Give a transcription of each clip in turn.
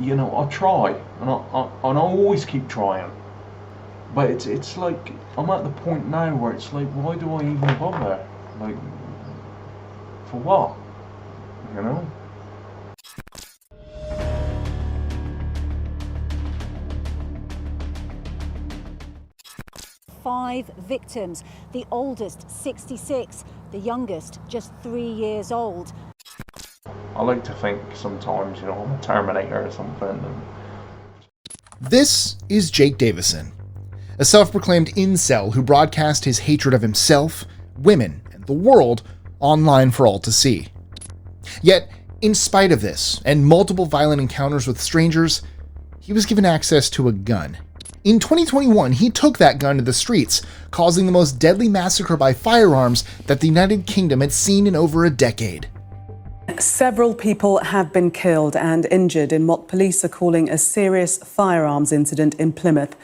you know, I try, and I always keep trying. But it's like I'm at the point now where it's like, why do I even bother? Like, for what? You know? 5 victims, the oldest 66, the youngest just 3 years old. I like to think sometimes, you know, I'm a Terminator or something. This is Jake Davison, a self-proclaimed incel who broadcast his hatred of himself, women, and the world online for all to see. Yet, in spite of this, and multiple violent encounters with strangers, he was given access to a gun. In 2021, he took that gun to the streets, causing the most deadly massacre by firearms that the United Kingdom had seen in over a decade. Several people have been killed and injured in what police are calling a serious firearms incident in Plymouth.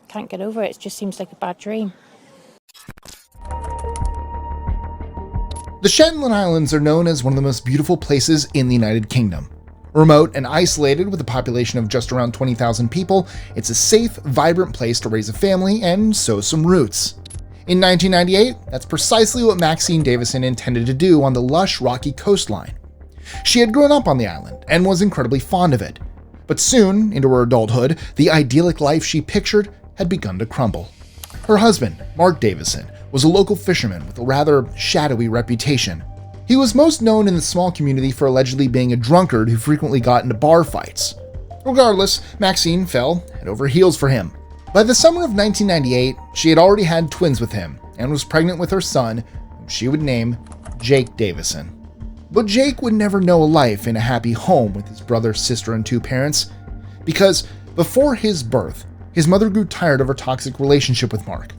Can't get over it. It just seems like a bad dream. The Shetland Islands are known as one of the most beautiful places in the United Kingdom. Remote and isolated with a population of just around 20,000 people, it's a safe, vibrant place to raise a family and sow some roots. In 1998, that's precisely what Maxine Davison intended to do on the lush, rocky coastline. She had grown up on the island and was incredibly fond of it. But soon, into her adulthood, the idyllic life she pictured had begun to crumble. Her husband, Mark Davison, was a local fisherman with a rather shadowy reputation. He was most known in the small community for allegedly being a drunkard who frequently got into bar fights. Regardless, Maxine fell head over heels for him. By the summer of 1998, she had already had twins with him and was pregnant with her son, whom she would name Jake Davison. But Jake would never know a life in a happy home with his brother, sister, and 2 parents, because before his birth, his mother grew tired of her toxic relationship with Mark.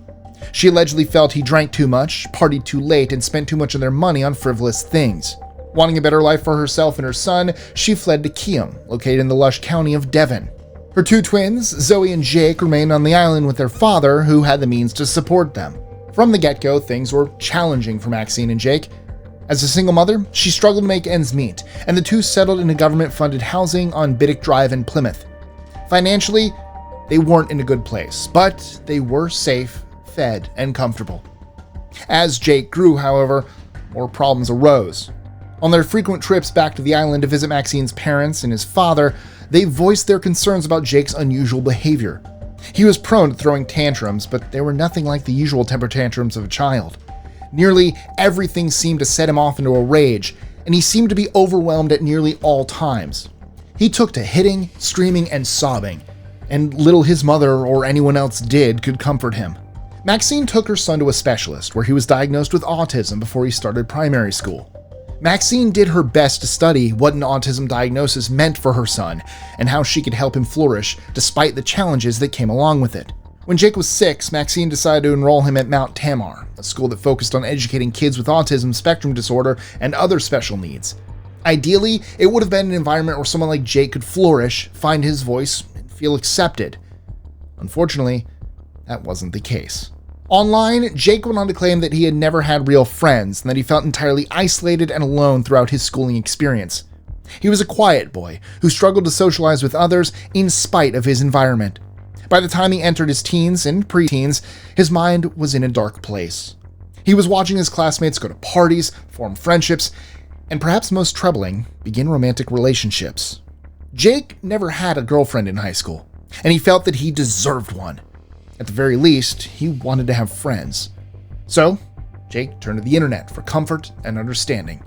She allegedly felt he drank too much, partied too late, and spent too much of their money on frivolous things. Wanting a better life for herself and her son, she fled to Keam, located in the lush county of Devon. Her 2 twins, Zoe and Jake, remained on the island with their father, who had the means to support them. From the get-go, things were challenging for Maxine and Jake. As a single mother, she struggled to make ends meet, and the 2 settled into government-funded housing on Biddick Drive in Plymouth. Financially, they weren't in a good place, but they were safe, fed, and comfortable. As Jake grew, however, more problems arose. On their frequent trips back to the island to visit Maxine's parents and his father, they voiced their concerns about Jake's unusual behavior. He was prone to throwing tantrums, but they were nothing like the usual temper tantrums of a child. Nearly everything seemed to set him off into a rage, and he seemed to be overwhelmed at nearly all times. He took to hitting, screaming, and sobbing, and little his mother or anyone else did could comfort him. Maxine took her son to a specialist where he was diagnosed with autism before he started primary school. Maxine did her best to study what an autism diagnosis meant for her son and how she could help him flourish despite the challenges that came along with it. When Jake was 6, Maxine decided to enroll him at Mount Tamar, a school that focused on educating kids with autism spectrum disorder and other special needs. Ideally, it would have been an environment where someone like Jake could flourish, find his voice, and feel accepted. Unfortunately, that wasn't the case. Online, Jake went on to claim that he had never had real friends and that he felt entirely isolated and alone throughout his schooling experience. He was a quiet boy who struggled to socialize with others in spite of his environment. By the time he entered his teens and preteens, his mind was in a dark place. He was watching his classmates go to parties, form friendships, and perhaps most troubling, begin romantic relationships. Jake never had a girlfriend in high school, and he felt that he deserved one. At the very least, he wanted to have friends. So, Jake turned to the internet for comfort and understanding.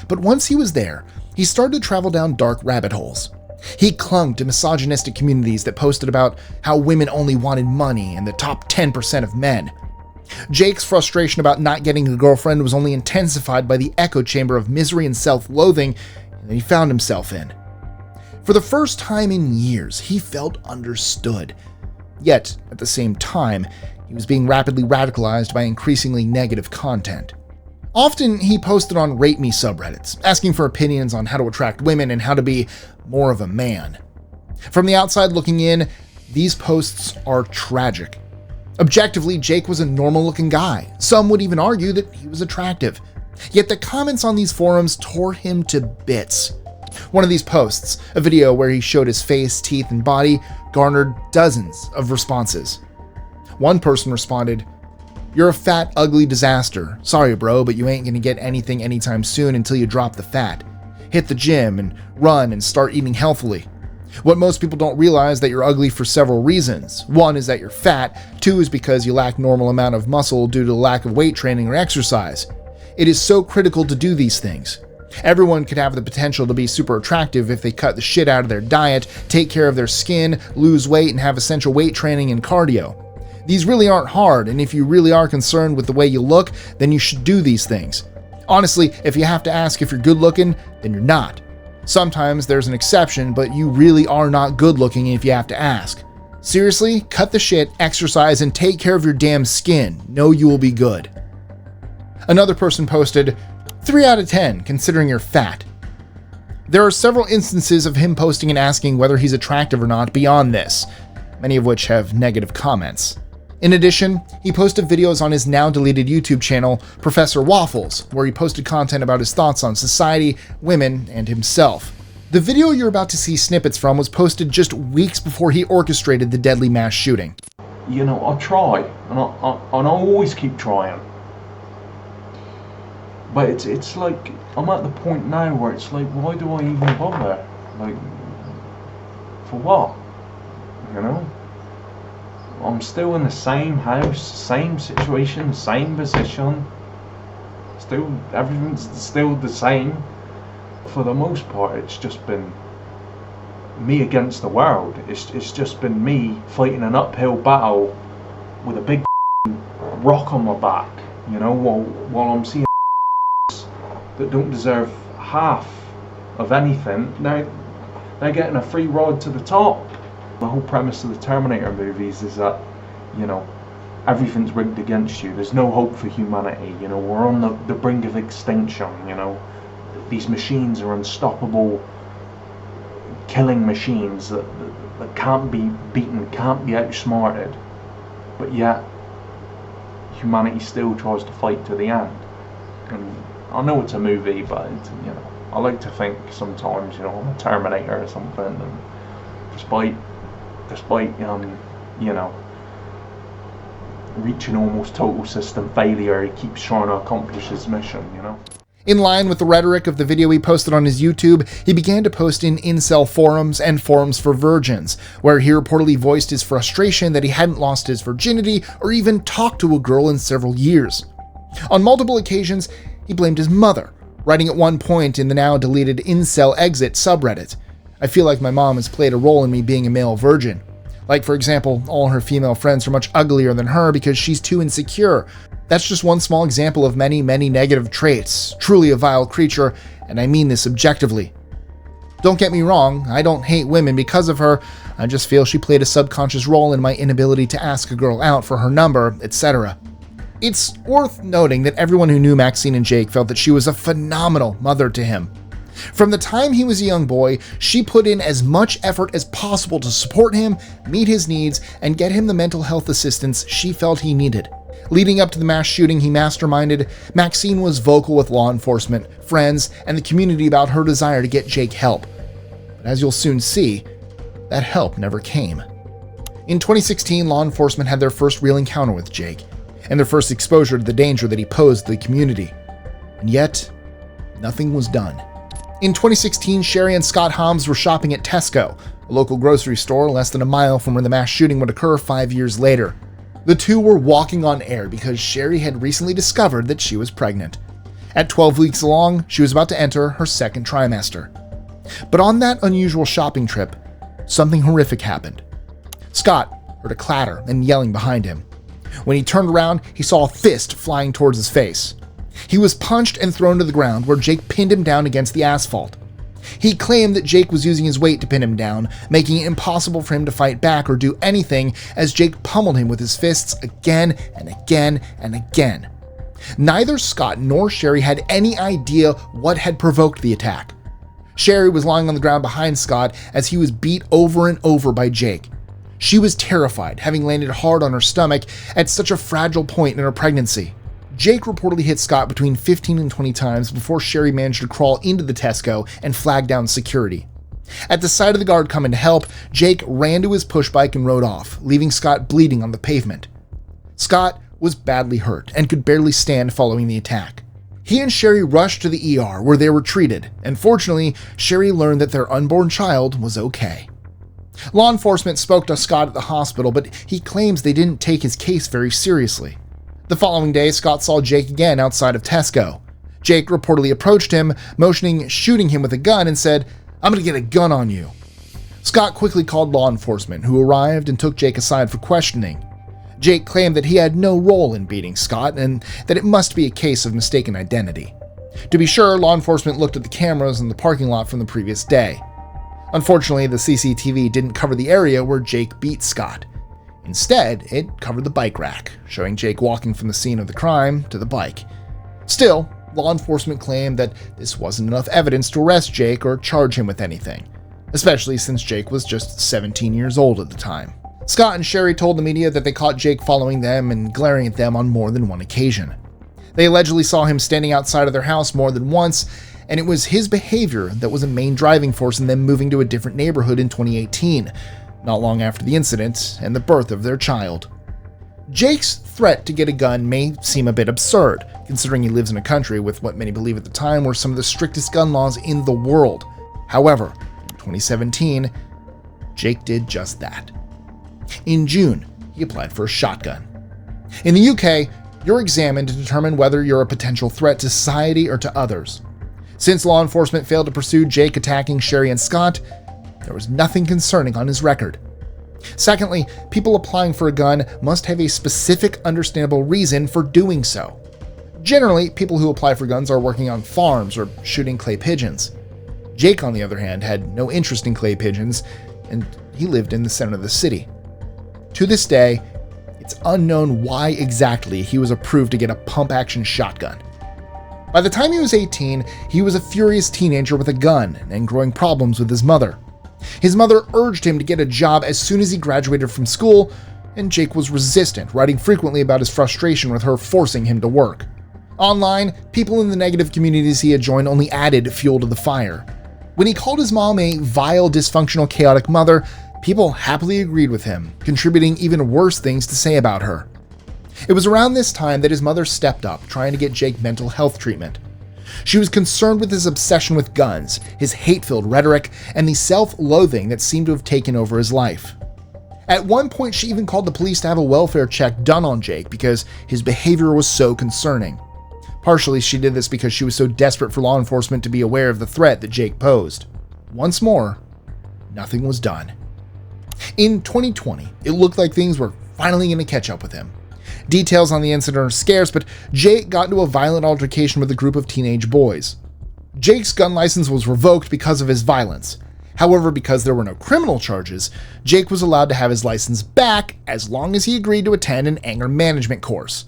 But once he was there, he started to travel down dark rabbit holes. He clung to misogynistic communities that posted about how women only wanted money and the top 10% of men. Jake's frustration about not getting a girlfriend was only intensified by the echo chamber of misery and self-loathing that he found himself in. For the first time in years, he felt understood. Yet, at the same time, he was being rapidly radicalized by increasingly negative content. Often, he posted on Rate Me subreddits, asking for opinions on how to attract women and how to be more of a man. From the outside looking in, these posts are tragic. Objectively, Jake was a normal-looking guy. Some would even argue that he was attractive. Yet the comments on these forums tore him to bits. One of these posts, a video where he showed his face, teeth, and body, garnered dozens of responses. One person responded, "You're a fat, ugly disaster. Sorry, bro, but you ain't gonna get anything anytime soon until you drop the fat. Hit the gym and run and start eating healthily." What most people don't realize that you're ugly for several reasons. One is that you're fat. Two is because you lack normal amount of muscle due to the lack of weight training or exercise. It is so critical to do these things. Everyone could have the potential to be super attractive if they cut the shit out of their diet, take care of their skin, lose weight, and have essential weight training and cardio. These really aren't hard, and if you really are concerned with the way you look, then you should do these things. Honestly, if you have to ask if you're good looking, then you're not. Sometimes there's an exception, but you really are not good looking if you have to ask. Seriously, cut the shit, exercise, and take care of your damn skin. Know you will be good. Another person posted, 3 out of 10, considering you're fat. There are several instances of him posting and asking whether he's attractive or not beyond this, many of which have negative comments. In addition, he posted videos on his now deleted YouTube channel, Professor Waffles, where he posted content about his thoughts on society, women, and himself. The video you're about to see snippets from was posted just weeks before he orchestrated the deadly mass shooting. You know, I try, and I always keep trying. But it's like, I'm at the point now where it's like, why do I even bother? Like, for what? You know? I'm still in the same house, same situation, same position. Everything's still the same. For the most part, it's just been me against the world. It's just been me fighting an uphill battle with a big rock on my back, you know, while I'm seeing that don't deserve half of anything. Now they're getting a free ride to the top. The whole premise of the Terminator movies is that, you know, everything's rigged against you. There's no hope for humanity. You know, we're on the brink of extinction. You know, these machines are unstoppable, killing machines that can't be beaten, can't be outsmarted. But yet, humanity still tries to fight to the end. And I know it's a movie, but it's, you know, I like to think sometimes, you know, I'm a Terminator or something, and despite you know, reaching almost total system failure, he keeps trying to accomplish his mission, you know. In line with the rhetoric of the video he posted on his YouTube, he began to post in incel forums and forums for virgins, where he reportedly voiced his frustration that he hadn't lost his virginity or even talked to a girl in several years. On multiple occasions, he blamed his mother, writing at one point in the now deleted Incel Exit subreddit, "I feel like my mom has played a role in me being a male virgin. Like, for example, all her female friends are much uglier than her because she's too insecure. That's just one small example of many, many negative traits. Truly a vile creature, and I mean this objectively. Don't get me wrong, I don't hate women because of her. I just feel she played a subconscious role in my inability to ask a girl out for her number, etc." It's worth noting that everyone who knew Maxine and Jake felt that she was a phenomenal mother to him. From the time he was a young boy, she put in as much effort as possible to support him, meet his needs, and get him the mental health assistance she felt he needed. Leading up to the mass shooting he masterminded, Maxine was vocal with law enforcement, friends, and the community about her desire to get Jake help. But as you'll soon see, that help never came. In 2016, law enforcement had their first real encounter with Jake, and their first exposure to the danger that he posed to the community. And yet, nothing was done. In 2016, Sherry and Scott Hobbs were shopping at Tesco, a local grocery store less than a mile from where the mass shooting would occur 5 years later. The two were walking on air because Sherry had recently discovered that she was pregnant. At 12 weeks along, she was about to enter her second trimester. But on that unusual shopping trip, something horrific happened. Scott heard a clatter and yelling behind him. When he turned around, he saw a fist flying towards his face. He was punched and thrown to the ground, where Jake pinned him down against the asphalt. He claimed that Jake was using his weight to pin him down, making it impossible for him to fight back or do anything, as Jake pummeled him with his fists again and again and again. Neither Scott nor Sherry had any idea what had provoked the attack. Sherry was lying on the ground behind Scott as he was beat over and over by Jake. She was terrified, having landed hard on her stomach at such a fragile point in her pregnancy. Jake reportedly hit Scott between 15 and 20 times before Sherry managed to crawl into the Tesco and flag down security. At the sight of the guard coming to help, Jake ran to his push bike and rode off, leaving Scott bleeding on the pavement. Scott was badly hurt and could barely stand following the attack. He and Sherry rushed to the ER where they were treated, and fortunately, Sherry learned that their unborn child was okay. Law enforcement spoke to Scott at the hospital, but he claims they didn't take his case very seriously. The following day, Scott saw Jake again outside of Tesco. Jake reportedly approached him, motioning shooting him with a gun, and said, "I'm gonna get a gun on you." Scott quickly called law enforcement, who arrived and took Jake aside for questioning. Jake claimed that he had no role in beating Scott and that it must be a case of mistaken identity. To be sure, law enforcement looked at the cameras in the parking lot from the previous day. Unfortunately, the CCTV didn't cover the area where Jake beat Scott. Instead, it covered the bike rack, showing Jake walking from the scene of the crime to the bike. Still, law enforcement claimed that this wasn't enough evidence to arrest Jake or charge him with anything, especially since Jake was just 17 years old at the time. Scott and Sherry told the media that they caught Jake following them and glaring at them on more than one occasion. They allegedly saw him standing outside of their house more than once, and it was his behavior that was a main driving force in them moving to a different neighborhood in 2018, not long after the incident and the birth of their child. Jake's threat to get a gun may seem a bit absurd, considering he lives in a country with what many believe at the time were some of the strictest gun laws in the world. However, in 2017, Jake did just that. In June, he applied for a shotgun. In the UK, you're examined to determine whether you're a potential threat to society or to others. Since law enforcement failed to pursue Jake attacking Sherry and Scott, there was nothing concerning on his record. Secondly, people applying for a gun must have a specific, understandable reason for doing so. Generally, people who apply for guns are working on farms or shooting clay pigeons. Jake, on the other hand, had no interest in clay pigeons, and he lived in the center of the city. To this day, it's unknown why exactly he was approved to get a pump-action shotgun. By the time he was 18, he was a furious teenager with a gun and growing problems with his mother. His mother urged him to get a job as soon as he graduated from school, and Jake was resistant, writing frequently about his frustration with her forcing him to work. Online, people in the negative communities he had joined only added fuel to the fire. When he called his mom a vile, dysfunctional, chaotic mother, people happily agreed with him, contributing even worse things to say about her. It was around this time that his mother stepped up, trying to get Jake mental health treatment. She was concerned with his obsession with guns, his hate-filled rhetoric, and the self-loathing that seemed to have taken over his life. At one point, she even called the police to have a welfare check done on Jake because his behavior was so concerning. Partially, she did this because she was so desperate for law enforcement to be aware of the threat that Jake posed. Once more, nothing was done. In 2020, it looked like things were finally going to catch up with him. Details on the incident are scarce, but Jake got into a violent altercation with a group of teenage boys. Jake's gun license was revoked because of his violence. However, because there were no criminal charges, Jake was allowed to have his license back as long as he agreed to attend an anger management course.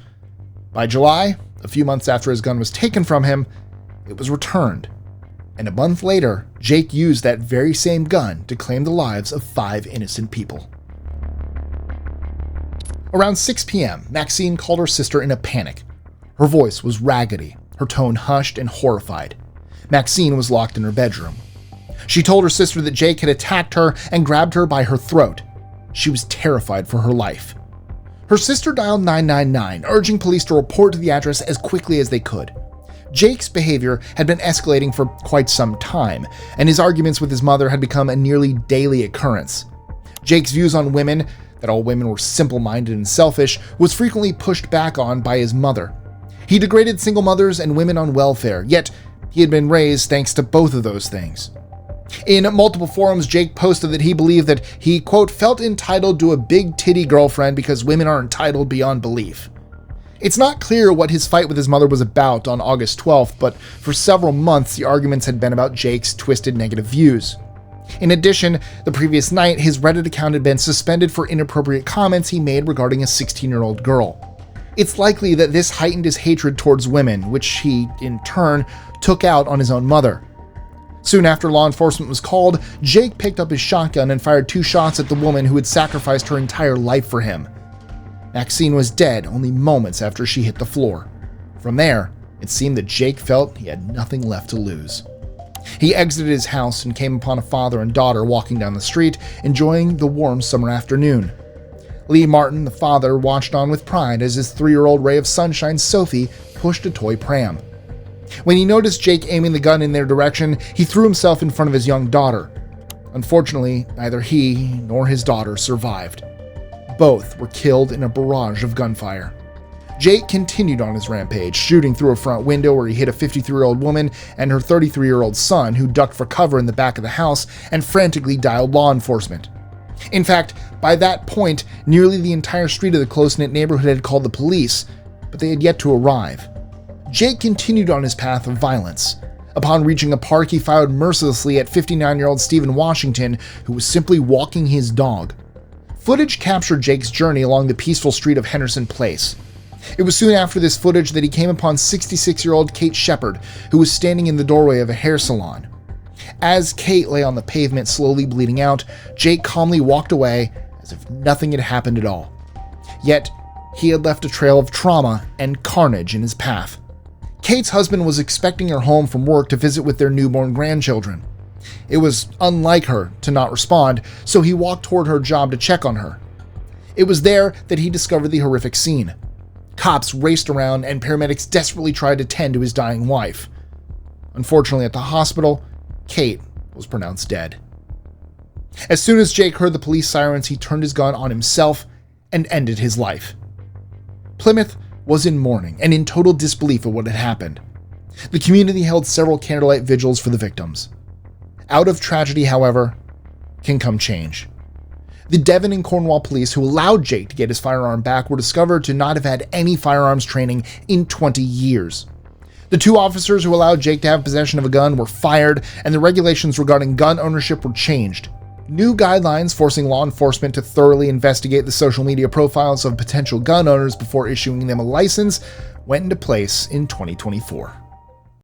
By July, a few months after his gun was taken from him, it was returned. And a month later, Jake used that very same gun to claim the lives of 5 innocent people. Around 6 p.m., Maxine called her sister in a panic. Her voice was raggedy, her tone hushed and horrified. Maxine was locked in her bedroom. She told her sister that Jake had attacked her and grabbed her by her throat. She was terrified for her life. Her sister dialed 999, urging police to report to the address as quickly as they could. Jake's behavior had been escalating for quite some time, and his arguments with his mother had become a nearly daily occurrence. Jake's views on women, that all women were simple-minded and selfish, was frequently pushed back on by his mother. He degraded single mothers and women on welfare, yet he had been raised thanks to both of those things. In multiple forums, Jake posted that he believed that he, quote, felt entitled to a big titty girlfriend because women are entitled beyond belief. It's not clear what his fight with his mother was about on August 12th, but for several months the arguments had been about Jake's twisted negative views. In addition, the previous night, his Reddit account had been suspended for inappropriate comments he made regarding a 16-year-old girl. It's likely that this heightened his hatred towards women, which he, in turn, took out on his own mother. Soon after law enforcement was called, Jake picked up his shotgun and fired 2 shots at the woman who had sacrificed her entire life for him. Maxine was dead only moments after she hit the floor. From there, it seemed that Jake felt he had nothing left to lose. He exited his house and came upon a father and daughter walking down the street, enjoying the warm summer afternoon. Lee Martin, the father, watched on with pride as his 3-year-old ray of sunshine, Sophie, pushed a toy pram. When he noticed Jake aiming the gun in their direction, he threw himself in front of his young daughter. Unfortunately, neither he nor his daughter survived. Both were killed in a barrage of gunfire. Jake continued on his rampage, shooting through a front window where he hit a 53-year-old woman and her 33-year-old son, who ducked for cover in the back of the house and frantically dialed law enforcement. In fact, by that point, nearly the entire street of the close-knit neighborhood had called the police, but they had yet to arrive. Jake continued on his path of violence. Upon reaching a park, he fired mercilessly at 59-year-old Stephen Washington, who was simply walking his dog. Footage captured Jake's journey along the peaceful street of Henderson Place. It was soon after this footage that he came upon 66-year-old Kate Shepard, who was standing in the doorway of a hair salon. As Kate lay on the pavement slowly bleeding out, Jake calmly walked away as if nothing had happened at all. Yet, he had left a trail of trauma and carnage in his path. Kate's husband was expecting her home from work to visit with their newborn grandchildren. It was unlike her to not respond, so he walked toward her job to check on her. It was there that he discovered the horrific scene. Cops raced around and paramedics desperately tried to tend to his dying wife. Unfortunately, at the hospital, Kate was pronounced dead. As soon as Jake heard the police sirens, he turned his gun on himself and ended his life. Plymouth was in mourning and in total disbelief of what had happened. The community held several candlelight vigils for the victims. Out of tragedy, however, can come change. The Devon and Cornwall police who allowed Jake to get his firearm back were discovered to not have had any firearms training in 20 years. The 2 officers who allowed Jake to have possession of a gun were fired, and the regulations regarding gun ownership were changed. New guidelines forcing law enforcement to thoroughly investigate the social media profiles of potential gun owners before issuing them a license went into place in 2024.